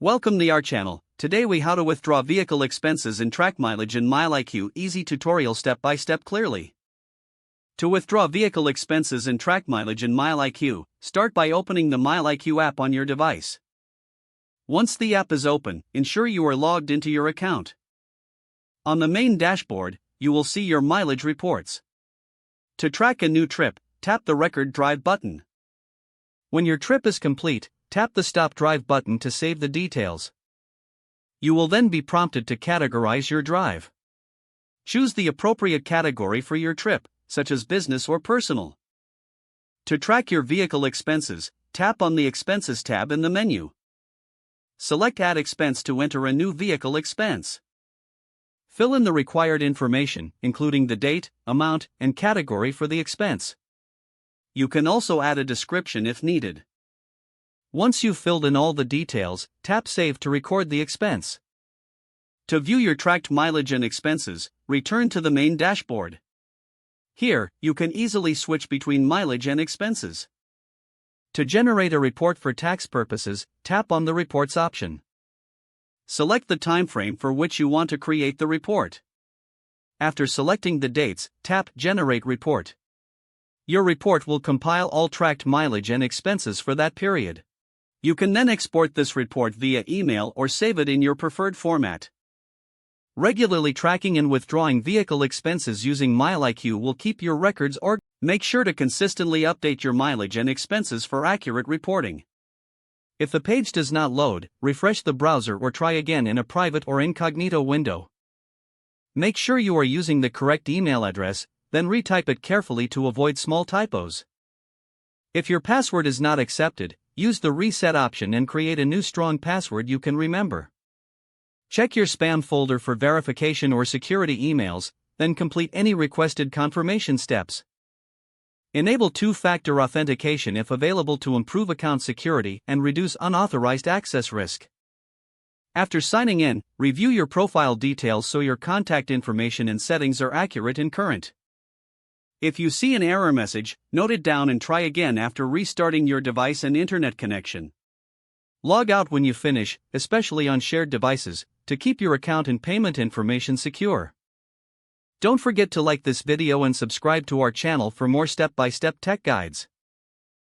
Welcome to our channel. Today we how to withdraw vehicle expenses and track mileage in MileIQ. Easy tutorial step by step clearly. To withdraw vehicle expenses and track mileage in MileIQ, start by opening the MileIQ app on your device. Once the app is open, ensure you are logged into your account. On the main dashboard, you will see your mileage reports. To track a new trip, tap the Record Drive button. When your trip is complete, tap the Stop Drive button to save the details. You will then be prompted to categorize your drive. Choose the appropriate category for your trip, such as business or personal. To track your vehicle expenses, tap on the Expenses tab in the menu. Select Add Expense to enter a new vehicle expense. Fill in the required information, including the date, amount, and category for the expense. You can also add a description if needed. Once you've filled in all the details, tap Save to record the expense. To view your tracked mileage and expenses, return to the main dashboard. Here, you can easily switch between mileage and expenses. To generate a report for tax purposes, tap on the Reports option. Select the time frame for which you want to create the report. After selecting the dates, tap Generate Report. Your report will compile all tracked mileage and expenses for that period. You can then export this report via email or save it in your preferred format. Regularly tracking and withdrawing vehicle expenses using MileIQ will keep your records organized. Make sure to consistently update your mileage and expenses for accurate reporting. If the page does not load, refresh the browser or try again in a private or incognito window. Make sure you are using the correct email address, then retype it carefully to avoid small typos. If your password is not accepted, use the Reset option and create a new strong password you can remember. Check your spam folder for verification or security emails, then complete any requested confirmation steps. Enable two-factor authentication if available to improve account security and reduce unauthorized access risk. After signing in, review your profile details so your contact information and settings are accurate and current. If you see an error message, note it down and try again after restarting your device and internet connection. Log out when you finish, especially on shared devices, to keep your account and payment information secure. Don't forget to like this video and subscribe to our channel for more step-by-step tech guides.